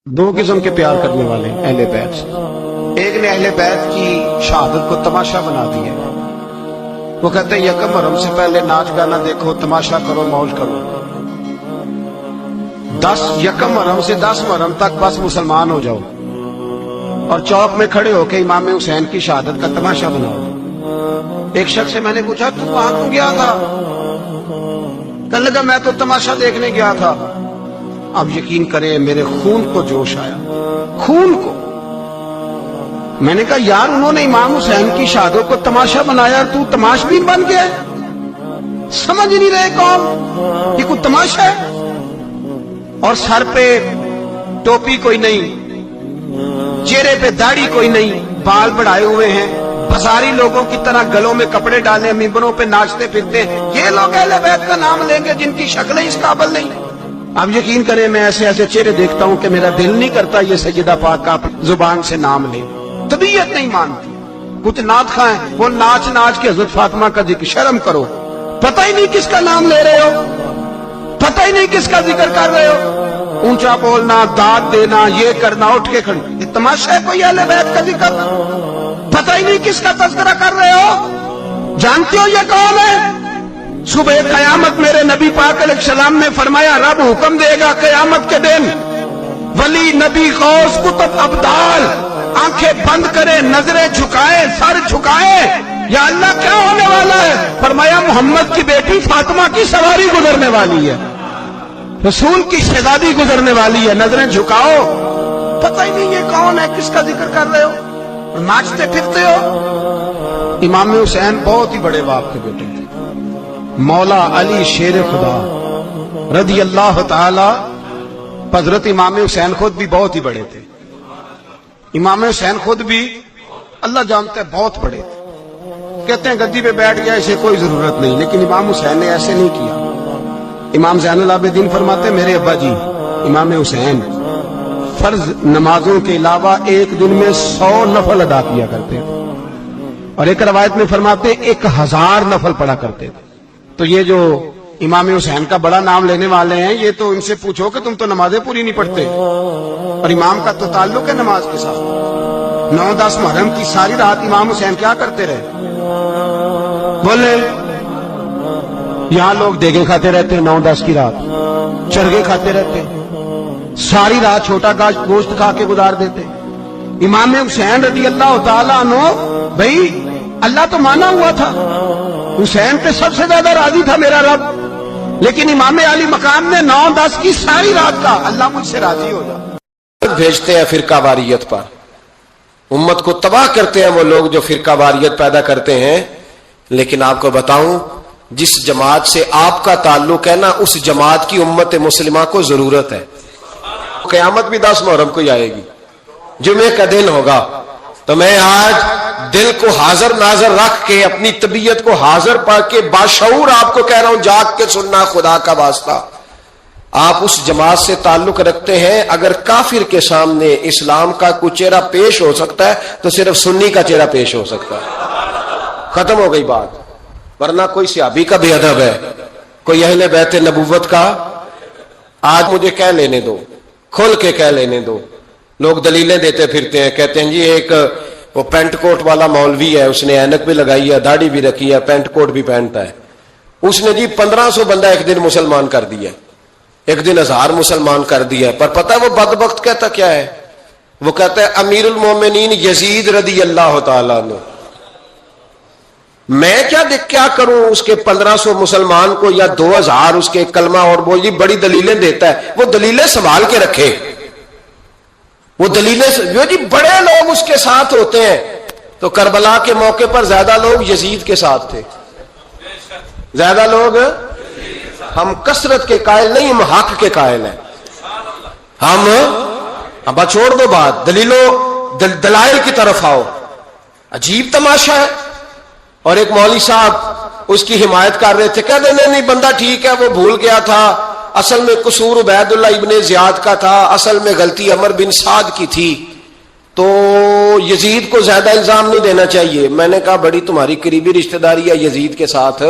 دو قسم کے پیار کرنے والے ہیں اہل بیت سے۔ ایک نے اہل بیت کی شہادت کو تماشا بنا دیا، وہ کہتے ہیں یکم محرم سے پہلے ناچ گانا دیکھو، تماشا کرو، موج کرو، 10 یکم محرم سے 10 محرم تک بس مسلمان ہو جاؤ اور چوک میں کھڑے ہو کے امام حسین کی شہادت کا تماشا بناؤ۔ ایک شخص سے میں نے پوچھا تو وہاں کیوں گیا تھا؟ کہنے لگا میں تو تماشا دیکھنے گیا تھا۔ اب یقین کریں میرے خون کو جوش آیا، خون کو۔ میں نے کہا یار انہوں نے امام حسین کی شہادت کو تماشا بنایا، تو تماشبین بن گیا، سمجھ نہیں رہے کون یہ کوئی تماشا ہے؟ اور سر پہ ٹوپی کوئی نہیں، چہرے پہ داڑھی کوئی نہیں، بال بڑھائے ہوئے ہیں، بازاری لوگوں کی طرح گلوں میں کپڑے ڈالے، ممبروں پہ ناچتے پھرتے ہیں۔ یہ لوگ اہل بیت کا نام لیں گے جن کی شکلیں اس قابل نہیں۔ اب یقین کریں میں ایسے ایسے چہرے دیکھتا ہوں کہ میرا دل نہیں کرتا یہ سیدہ پاک کا زبان سے نام لے، طبیعت نہیں مانتی۔ کچھ نعت خواہیں وہ ناچ ناچ کے حضرت فاطمہ کا ذکر، شرم کرو، پتہ ہی نہیں کس کا نام لے رہے ہو، پتہ ہی نہیں کس کا ذکر کر رہے ہو، اونچا بولنا، داد دینا، یہ کرنا، اٹھ کے کھڑنا، یہ تماشا ہے کوئی اہل بیت کا ذکر؟ پتہ ہی نہیں کس کا تذکرہ کر رہے ہو؟ جانتے ہو یہ کون ہے؟ صبح قیامت میرے نبی پاک علیہ السلام نے فرمایا رب حکم دے گا قیامت کے دن، ولی، نبی، غوث، کتب، ابدال آنکھیں بند کرے، نظریں جھکائے، سر جھکائے، یا اللہ کیا ہونے والا ہے؟ فرمایا محمد کی بیٹی فاطمہ کی سواری گزرنے والی ہے، رسول کی شہزادی گزرنے والی ہے، نظریں جھکاؤ۔ پتہ ہی نہیں یہ کون ہے، کس کا ذکر کر رہے ہو، ناچتے پھرتے ہو۔ امام حسین بہت ہی بڑے باپ کے بیٹے تھے، مولا علی شیر خدا رضی اللہ تعالی۔ حضرت امام حسین خود بھی بہت ہی بڑے تھے، امام حسین خود بھی اللہ جانتا ہے بہت بڑے تھے۔ کہتے ہیں گدی پہ بیٹھ گیا اسے کوئی ضرورت نہیں، لیکن امام حسین نے ایسے نہیں کیا۔ امام زین العابدین فرماتے میرے ابا جی امام حسین فرض نمازوں کے علاوہ ایک دن میں 100 نفل ادا کیا کرتے تھے، اور ایک روایت میں فرماتے 1000 نفل پڑھا کرتے تھے۔ تو یہ جو امام حسین کا بڑا نام لینے والے ہیں یہ تو ان سے پوچھو کہ تم تو نمازیں پوری نہیں پڑھتے، اور امام کا تو تعلق ہے نماز کے ساتھ۔ 9-10 محرم کی ساری رات امام حسین کیا کرتے رہے؟ بولے یہاں لوگ دیگیں کھاتے رہتے 9-10 کی رات، چرگے کھاتے رہتے، ساری رات چھوٹا گوشت کھا کے گزار دیتے۔ امام حسین رضی اللہ تعالیٰ عنہ بھائی اللہ تو مانا ہوا تھا، حسین پہ سب سے زیادہ راضی تھا میرا رب، لیکن امام علی مقام نے 9-10 کی ساری رات کا اللہ مجھ سے راضی ہو جا۔ بھیجتے ہیں فرقہ واریت پر، امت کو تباہ کرتے ہیں وہ لوگ جو فرقہ واریت پیدا کرتے ہیں۔ لیکن آپ کو بتاؤں جس جماعت سے آپ کا تعلق ہے نا، اس جماعت کی امت مسلمہ کو ضرورت ہے۔ قیامت بھی 10 محرم کو ہی آئے گی، جمعے کا دن ہوگا، تو میں آج دل کو حاضر ناظر رکھ کے اپنی طبیعت کو حاضر پا کے باشعور آپ کو کہہ رہا ہوں جاگ کے سننا، خدا کا واسطہ آپ اس جماعت سے تعلق رکھتے ہیں، اگر کافر کے سامنے اسلام کا کوئی چہرہ پیش ہو سکتا ہے تو صرف سنی کا چہرہ پیش ہو سکتا ہے، ختم ہو گئی بات۔ ورنہ کوئی صحابی کا بے ادب ہے، کوئی اہل بیت نبوت کا، آج مجھے کہہ لینے دو، کھل کے کہہ لینے دو۔ لوگ دلیلیں دیتے پھرتے ہیں، کہتے ہیں جی ایک وہ پینٹ کوٹ والا مولوی ہے، اس نے اینک بھی لگائی ہے، داڑھی بھی رکھی ہے، پینٹ کوٹ بھی پہنتا ہے، اس نے جی 1500 بندہ ایک دن مسلمان کر دیا، ایک دن 1000 مسلمان کر دیا۔ پر پتہ ہے وہ بدبخت کہتا کیا ہے؟ وہ کہتا ہے امیر المومنین یزید رضی اللہ تعالیٰ عنہ، میں کیا کروں اس کے 1500 مسلمان کو یا 2000 اس کے کلمہ، اور وہ یہ بڑی دلیلیں دیتا ہے، وہ دلیلیں سنبھال کے رکھے، وہ دلیلیں جو جی بڑے لوگ اس کے ساتھ ہوتے ہیں۔ تو کربلا کے موقع پر زیادہ لوگ یزید کے ساتھ تھے، زیادہ لوگ، ہم کثرت کے قائل نہیں، ہم حق کے قائل ہیں۔ ہم اب چھوڑ دو بات، دلائل کی طرف آؤ۔ عجیب تماشا ہے۔ اور ایک مولوی صاحب اس کی حمایت کر رہے تھے، کہتے نہیں بندہ ٹھیک ہے، وہ بھول گیا تھا، اصل میں قصور عبید اللہ ابن زیاد کا تھا، اصل میں غلطی عمر بن سعد کی تھی، تو یزید کو زیادہ الزام نہیں دینا چاہیے۔ میں نے کہا بڑی تمہاری قریبی رشتہ داری ہے یزید کے ساتھ،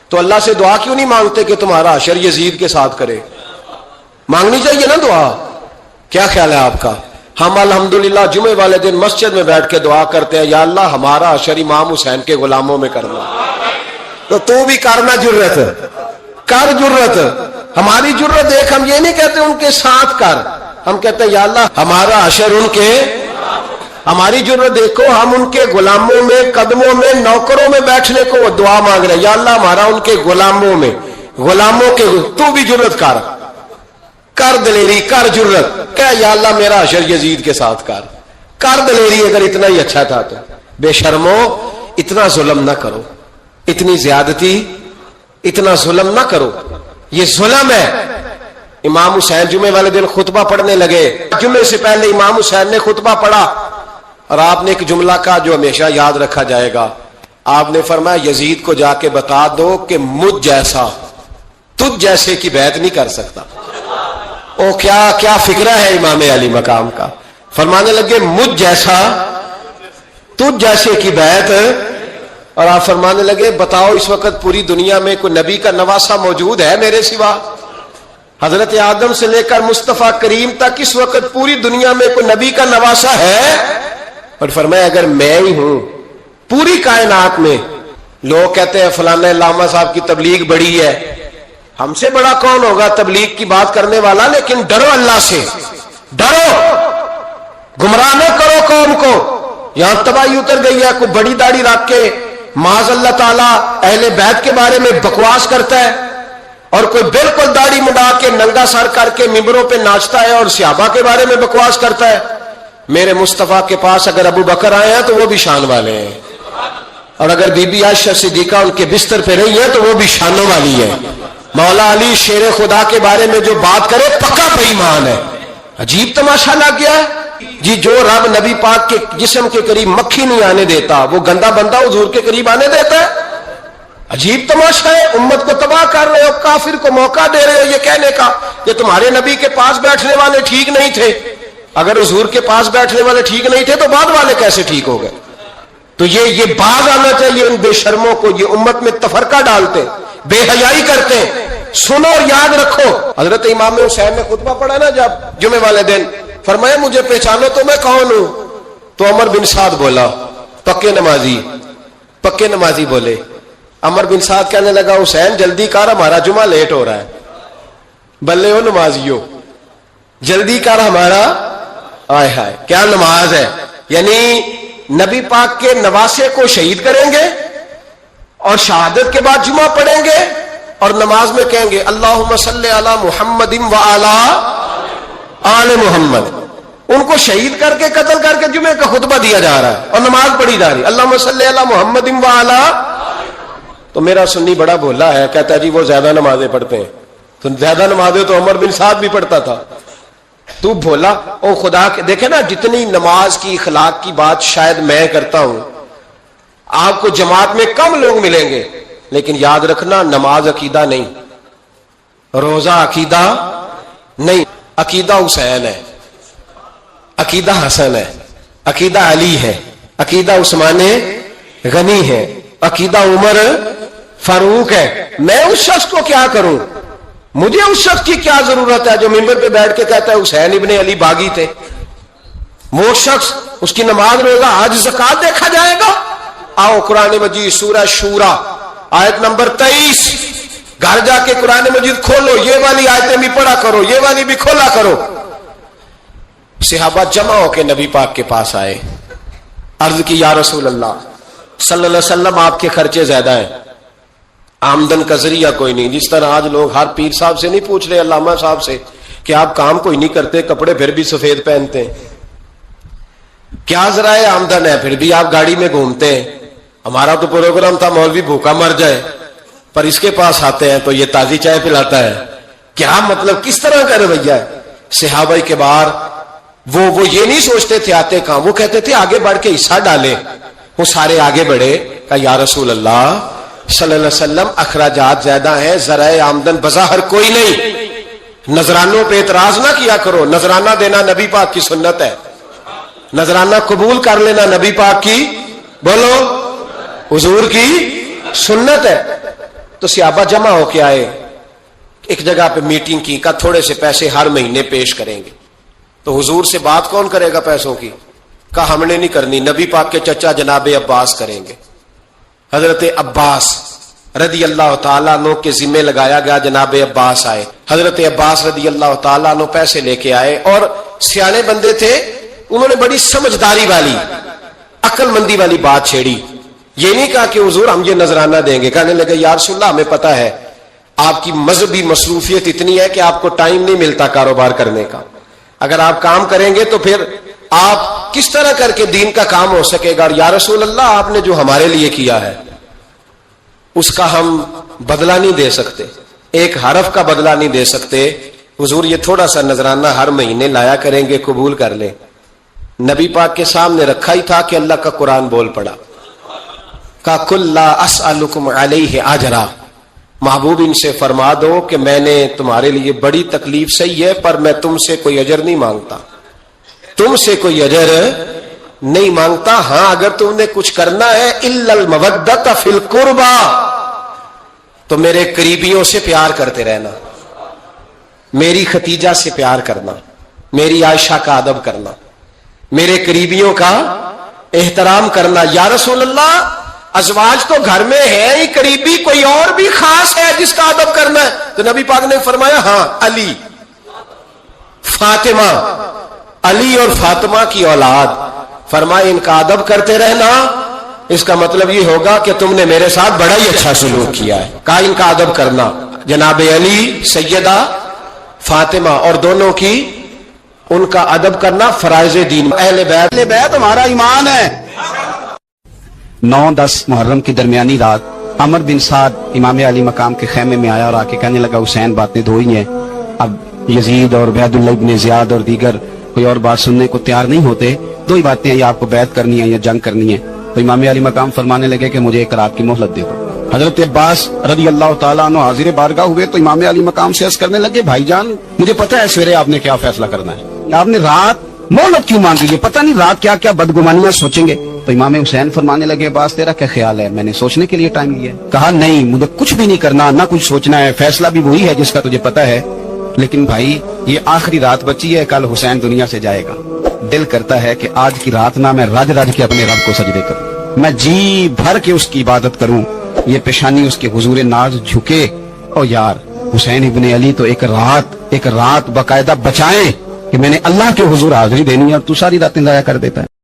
تو اللہ سے دعا کیوں نہیں مانگتے کہ تمہارا حشر یزید کے ساتھ کرے؟ مانگنی چاہیے نا دعا کیا خیال ہے آپ کا؟ ہم الحمدللہ جمعے والے دن مسجد میں بیٹھ کے دعا کرتے ہیں، یا اللہ ہمارا حشر امام حسین کے غلاموں میں کرنا. تو بھی کرنا جرت کر، جرت ہماری جرت دیکھ. ہم یہ نہیں کہتے ان کے ساتھ کر، ہم کہتے ہیں یا اللہ ہمارا حشر ان کے. ہماری جرت دیکھو، ہم ان کے غلاموں میں، قدموں میں، نوکروں میں بیٹھنے کو وہ دعا مانگ رہے ہیں، یا اللہ ہمارا ان کے غلاموں میں، غلاموں کے. تو بھی جرت کر دلیری، کر جرت کہ یا اللہ میرا حشر یزید کے ساتھ کر دلیری. اگر اتنا ہی اچھا تھا تو بے شرمو اتنا ظلم نہ کرو، اتنی زیادتی، اتنا ظلم نہ کرو، یہ ظلم ہے. امام حسین جمعے والے دن خطبہ پڑھنے لگے. جمعے سے پہلے امام حسین نے خطبہ پڑھا اور آپ نے ایک جملہ کہا جو ہمیشہ یاد رکھا جائے گا. آپ نے فرمایا یزید کو جا کے بتا دو کہ مجھ جیسا تجھ جیسے کی بیعت نہیں کر سکتا. او کیا فکرہ ہے امام علی مقام کا. فرمانے لگے مجھ جیسا تجھ جیسے کی بیعت. اور آپ فرمانے لگے بتاؤ اس وقت پوری دنیا میں کوئی نبی کا نواسا موجود ہے میرے سوا؟ حضرت آدم سے لے کر مصطفیٰ کریم تک اس وقت پوری دنیا میں کوئی نبی کا نواسا ہے؟ اور فرمایا اگر میں ہی ہوں پوری کائنات میں. لوگ کہتے ہیں فلانا علامہ صاحب کی تبلیغ بڑی ہے. ہم سے بڑا کون ہوگا تبلیغ کی بات کرنے والا؟ لیکن ڈرو اللہ سے، ڈرو، گمراہ نہ کرو قوم کو. یہاں تباہی اتر گئی ہے. کوئی بڑی داڑھی رکھ کے معاذ اللہ تعالیٰ اہل بیت کے بارے میں بکواس کرتا ہے، اور کوئی بالکل داڑھی مڈا کے ننگا سر کر کے ممبروں پہ ناچتا ہے اور صحابہ کے بارے میں بکواس کرتا ہے. میرے مصطفیٰ کے پاس اگر ابو بکر آئے ہیں تو وہ بھی شان والے ہیں، اور اگر بی بی عائشہ صدیقہ ان کے بستر پہ رہی ہے تو وہ بھی شانوں والی ہے. مولا علی شیر خدا کے بارے میں جو بات کرے پکا بے ایمان ہے. عجیب تماشا لگ گیا ہے جی. جو رب نبی پاک کے جسم کے قریب مکھی نہیں آنے دیتا وہ گندا بندہ حضور کے قریب آنے دیتا ہے؟ عجیب تماشا ہے. امت کو تباہ کر رہے ہو، کافر کو موقع دے رہے ہو یہ کہنے کا کہ تمہارے نبی کے پاس بیٹھنے والے ٹھیک نہیں تھے. اگر حضور کے پاس بیٹھنے والے ٹھیک نہیں تھے تو بعد والے کیسے ٹھیک ہو گئے؟ تو یہ باز آنا چاہیے ان بے شرموں کو. یہ امت میں تفرقہ ڈالتے، بے حیائی کرتے. سنو اور یاد رکھو. حضرت امام حسین نے خطبہ پڑھا نا جب جمعے والے دن، فرمایا مجھے پہچانو تو میں کون ہوں؟ تو عمر بن سعد بولا، پکے نمازی بولے. عمر بن سعد کہنے لگا حسین جلدی کر ہمارا جمعہ لیٹ ہو رہا ہے. بلے ہو نمازیو، جلدی کر ہمارا. آئے ہائے کیا نماز ہے. یعنی نبی پاک کے نواسے کو شہید کریں گے اور شہادت کے بعد جمعہ پڑھیں گے اور نماز میں کہیں گے اللہم صلی علی محمد و علی آل محمد. ان کو شہید کر کے قتل کر کے جمعے کا خطبہ دیا جا رہا ہے اور نماز پڑھی جا رہی ہے اللہم صلی علی محمد و علی. تو میرا سنی بڑا بھولا ہے، کہتا ہے جی وہ زیادہ نمازیں پڑھتے ہیں. تو زیادہ نمازیں تو عمر بن سعد بھی پڑھتا تھا. تو بھولا او خدا کے. دیکھیں نا جتنی نماز کی اخلاق کی بات شاید میں کرتا ہوں، آپ کو جماعت میں کم لوگ ملیں گے، لیکن یاد رکھنا نماز عقیدہ نہیں، روزہ عقیدہ نہیں. عقیدہ حسین ہے، عقیدہ حسن ہے، عقیدہ علی ہے، عقیدہ عثمان غنی ہے، عقیدہ عمر فاروق ہے. میں اس شخص کو کیا کروں؟ مجھے اس شخص کی کیا ضرورت ہے جو ممبر پہ بیٹھ کے کہتا ہے حسین ابن علی باغی تھے؟ وہ شخص، اس کی نماز روزہ حج زکات دیکھا جائے گا. آؤ قرآن مجید سورہ شورا آیت نمبر 23، گھر جا کے قرآن مجید کھولو، یہ والی آیتیں بھی پڑھا کرو، یہ والی بھی کھولا کرو. صحابہ جمع ہو کے نبی پاک کے پاس آئے، عرض کی یا رسول اللہ صلی اللہ علیہ وسلم آپ کے خرچے زیادہ ہیں، آمدن کا ذریعہ کوئی نہیں. جس طرح آج لوگ ہر پیر صاحب سے نہیں پوچھ رہے، علامہ صاحب سے، کہ آپ کام کوئی نہیں کرتے، کپڑے پھر بھی سفید پہنتے ہیں، کیا ذرائع آمدن ہے، پھر بھی آپ گاڑی میں گھومتے ہیں. ہمارا تو پروگرام تھا مولوی بھوکا مر جائے، پر اس کے پاس آتے ہیں تو یہ تازی چائے پلاتا ہے. کیا مطلب، کس طرح کا رویہ ہے؟ صحابہ کے بار وہ یہ نہیں سوچتے تھے آتے کہاں، وہ کہتے تھے آگے بڑھ کے حصہ ڈالے. وہ سارے آگے بڑھے، کہا یا رسول اللہ صلی اللہ علیہ وسلم اخراجات زیادہ ہیں، ذرائع آمدن بظاہر کوئی نہیں، نذرانوں پہ اعتراض نہ کیا کرو. نذرانہ دینا نبی پاک کی سنت ہے، نذرانہ قبول کر لینا نبی پاک کی، بولو، حضور کی سنت ہے. تو صحابہ جمع ہو کے آئے، ایک جگہ پہ میٹنگ کی، کہا تھوڑے سے پیسے ہر مہینے پیش کریں گے. تو حضور سے بات کون کرے گا پیسوں کی؟ کہا ہم نے نہیں کرنی، نبی پاک کے چچا جناب عباس کریں گے۔ حضرت عباس رضی اللہ تعالیٰ عنہ کے ذمے لگایا گیا، جناب عباس آئے، حضرت عباس رضی اللہ تعالیٰ عنہ پیسے لے کے آئے، اور سیانے بندے تھے، انہوں نے بڑی سمجھداری والی عقل مندی والی بات چھیڑی۔ یہ نہیں کہا کہ حضور ہم یہ نذرانہ دیں گے، کہنے لگے یا رسول اللہ ہمیں پتہ ہے آپ کی مذہبی مصروفیت اتنی ہے کہ آپ کو ٹائم نہیں ملتا کاروبار کرنے کا، اگر آپ کام کریں گے تو پھر آپ کس طرح کر کے دین کا کام ہو سکے گا، اور یا رسول اللہ آپ نے جو ہمارے لیے کیا ہے اس کا ہم بدلہ نہیں دے سکتے، ایک حرف کا بدلہ نہیں دے سکتے، حضور یہ تھوڑا سا نذرانہ ہر مہینے لایا کریں گے، قبول کر لیں۔ نبی پاک کے سامنے رکھا ہی تھا کہ اللہ کا قرآن بول پڑا، کا کل لا اسألکم علیہ اجرا، محبوب ان سے فرما دو کہ میں نے تمہارے لیے بڑی تکلیف سہی ہے، پر میں تم سے کوئی اجر نہیں مانگتا، تم سے کوئی اجر نہیں مانگتا، ہاں اگر تم نے کچھ کرنا ہے الا المودۃ فی القربى، تو میرے قریبیوں سے پیار کرتے رہنا، میری ختیجہ سے پیار کرنا، میری عائشہ کا ادب کرنا، میرے قریبیوں کا احترام کرنا۔ یا رسول اللہ ازواج تو گھر میں ہے ہی، قریبی کوئی اور بھی خاص ہے جس کا ادب کرنا ہے؟ تو نبی پاک نے فرمایا ہاں علی، فاطمہ، علی اور فاطمہ کی اولاد، فرمائے ان کا ادب کرتے رہنا، اس کا مطلب یہ ہوگا کہ تم نے میرے ساتھ بڑا ہی اچھا سلوک کیا ہے۔ کہا ان کا ادب کرنا، جناب علی، سیدہ فاطمہ، اور دونوں کی ان کا ادب کرنا فرائض دین۔ اہل بیت ہمارا ایمان ہے۔ 9-10 محرم کی درمیانی رات عمر بن سعد امام علی مقام کے خیمے میں آیا اور آ کے کہنے لگا حسین باتیں دو ہی ہیں، اب یزید اور عبید اللہ ابن زیاد اور دیگر کوئی اور بات سننے کو تیار نہیں ہوتے، دو ہی باتیں ہیں، یا آپ کو بیعت کرنی ہے یا جنگ کرنی ہے۔ تو امام علی مقام فرمانے لگے کہ مجھے ایک رات کی مہلت دے دو۔ حضرت عباس رضی اللہ تعالیٰ عنہ حاضر بارگاہ ہوئے تو امام علی مقام سے عرض کرنے لگے بھائی جان مجھے پتہ ہے سویرے آپ نے کیا فیصلہ کرنا ہے، آپ نے رات مہلت کیوں مانگی ہے، پتہ نہیں رات کیا کیا بدگمانیاں سوچیں گے۔ تو امام حسین فرمانے لگے عباس تیرا کیا خیال ہے، میں نے سوچنے کے لیے ٹائم لیا ہے۔ کہا نہیں مجھے کچھ بھی نہیں کرنا، نہ کچھ سوچنا ہے، فیصلہ بھی وہی ہے جس کا تجھے پتہ ہے، لیکن بھائی یہ آخری رات بچی ہے، کل حسین دنیا سے جائے گا، دل کرتا ہے کہ آج کی رات نہ میں رج رج کے اپنے رب کو سجدے کروں، میں جی بھر کے اس کی عبادت کروں، یہ پیشانی اس کے حضور ناز جھکے۔ اور یار حسین ابن علی تو ایک رات باقاعدہ بچائیں کہ میں نے اللہ کے حضور حاضری دینی ہے، اور تو ساری راتیں ضائع کر دیتا ہے۔